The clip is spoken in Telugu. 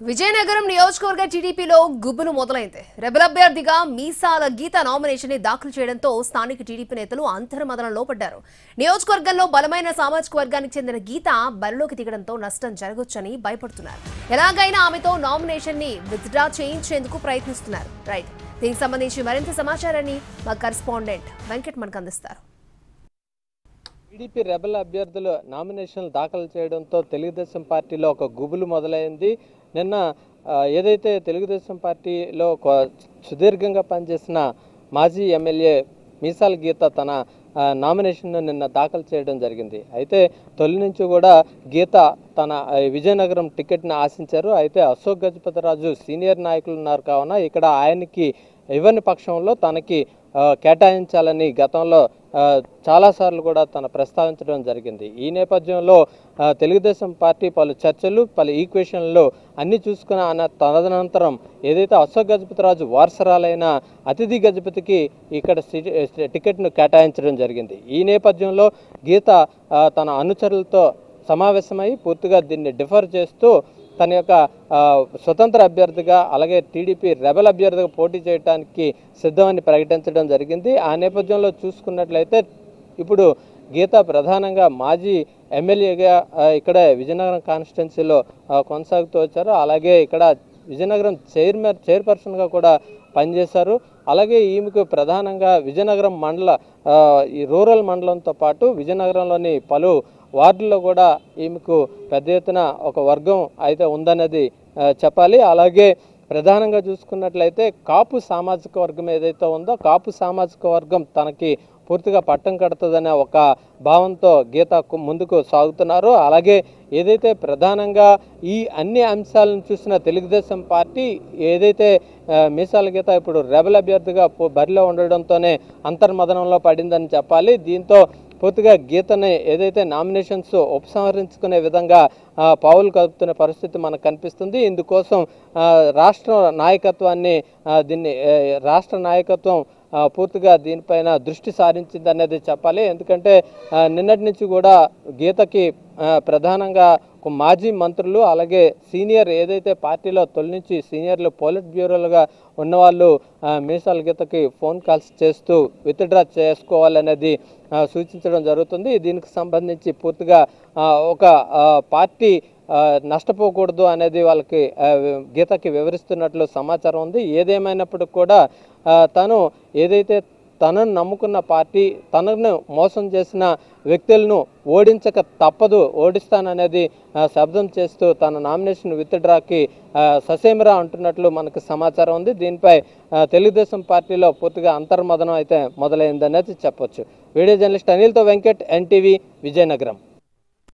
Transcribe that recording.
విజయనగరం నియోజకవర్గ టీడీపీలో గుబ్బులు మొదలైంది. రెబల్ అభ్యర్థిగా మీసాల గీత నామినేషన్ ని దాఖలు చేయడంతో స్థానిక టీడీపీ నేతలు అంతర్మదనంలో పడ్డారు. నియోజకవర్గంలో బలమైన సామాజిక వర్గానికి చెందిన గీత బరిలోకి దిగడంతో నష్టం జరగొచ్చని భయపడుతున్నారు. ఎలాగైనా ఆమెతో నామినేషన్ ని విత్డ్రా చేయించేందుకు ప్రయత్నిస్తున్నారు. రైట్, దీనికి సంబంధించి మరింత సమాచారాన్ని మా కరెస్పాండెంట్ వెంకట్ మనకు అందిస్తారు. టీడీపీ రెబల్ అభ్యర్థులు నామినేషన్లు దాఖలు చేయడంతో తెలుగుదేశం పార్టీలో ఒక గుబులు మొదలైంది. నిన్న ఏదైతే తెలుగుదేశం పార్టీలో సుదీర్ఘంగా పనిచేసిన మాజీ ఎమ్మెల్యే మీసాల గీత తన నామినేషన్ను నిన్న దాఖలు చేయడం జరిగింది. అయితే తొలి నుంచి కూడా గీత తన విజయనగరం టికెట్ను ఆశించారు. అయితే అశోక్ గజపతిరాజు సీనియర్ నాయకులు ఉన్నారు కావున ఇక్కడ ఆయనకి ఇవ్వని పక్షంలో తనకి కేటాయించాలని గతంలో చాలాసార్లు కూడా తన ప్రస్తావించడం జరిగింది. ఈ నేపథ్యంలో తెలుగుదేశం పార్టీ పలు చర్చలు పలు ఈక్వేషన్లు అన్నీ చూసుకున్న తదనంతరం ఏదైతే అశోక్ గజపతిరాజు వారసరాలైన అతిథి గజపతికి ఇక్కడ టికెట్ను కేటాయించడం జరిగింది. ఈ నేపథ్యంలో గీత తన అనుచరులతో సమావేశమై పూర్తిగా దీన్ని డిఫర్ చేస్తూ తన యొక్క స్వతంత్ర అభ్యర్థిగా అలాగే టీడీపీ రెబల్ అభ్యర్థిగా పోటీ చేయడానికి సిద్ధమని ప్రకటించడం జరిగింది. ఆ నేపథ్యంలో చూసుకున్నట్లయితే ఇప్పుడు గీత ప్రధానంగా మాజీ ఎమ్మెల్యేగా ఇక్కడ విజయనగరం కాన్స్టిట్యున్సీలో కొనసాగుతూ వచ్చారు. అలాగే ఇక్కడ విజయనగరం చైర్పర్సన్గా కూడా పనిచేశారు. అలాగే ఈమెకు ప్రధానంగా విజయనగరం ఈ రూరల్ మండలంతో పాటు విజయనగరంలోని పలు వార్డుల్లో కూడా ఈమెకు పెద్ద ఎత్తున ఒక వర్గం అయితే ఉందన్నది చెప్పాలి. అలాగే ప్రధానంగా చూసుకున్నట్లయితే కాపు సామాజిక వర్గం ఏదైతే ఉందో కాపు సామాజిక వర్గం తనకి పూర్తిగా పట్టం కడుతుందనే ఒక భావంతో గీత ముందుకు సాగుతున్నారు. అలాగే ఏదైతే ప్రధానంగా ఈ అన్ని అంశాలను చూసిన తెలుగుదేశం పార్టీ ఏదైతే మీసాల గీత ఇప్పుడు రెబల్ అభ్యర్థిగా బరిలో ఉండడంతోనే అంతర్మదనంలో పడిందని చెప్పాలి. దీంతో పూర్తిగా గీతని ఏదైతే నామినేషన్స్ ఉపసంహరించుకునే విధంగా పావులు కలుపుతున్న పరిస్థితి మనకు కనిపిస్తుంది. ఇందుకోసం రాష్ట్ర నాయకత్వం పూర్తిగా దీనిపైన దృష్టి సారించింది అనేది చెప్పాలి. ఎందుకంటే నిన్నటి నుంచి కూడా గీతకి ప్రధానంగా మాజీ మంత్రులు అలాగే సీనియర్ ఏదైతే పార్టీలో తొలి నుంచి సీనియర్లు పోలిట్ బ్యూరోలుగా ఉన్నవాళ్ళు మీసాల గీతకి ఫోన్ కాల్స్ చేస్తూ విత్డ్రా చేసుకోవాలనేది సూచించడం జరుగుతుంది. దీనికి సంబంధించి పూర్తిగా ఒక పార్టీ నష్టపోకూడదు అనేది వాళ్ళకి గీతకి వివరిస్తున్నట్లు సమాచారం ఉంది. ఏదేమైనప్పటికీ కూడా తను ఏదైతే తనను నమ్ముకున్న పార్టీ తనను మోసం చేసిన వ్యక్తులను ఓడించక తప్పదు, ఓడిస్తాననేది శబ్దం చేస్తూ తన నామినేషన్ విత్డ్రాకి ససేమిరా అంటున్నట్లు మనకు సమాచారం ఉంది. దీనిపై తెలుగుదేశం పార్టీలో పూర్తిగా అంతర్మదనం అయితే మొదలైందనేది చెప్పొచ్చు. వీడియో జర్నలిస్ట్ అనిల్తో వెంకట్, ఎన్టీవీ, విజయనగరం.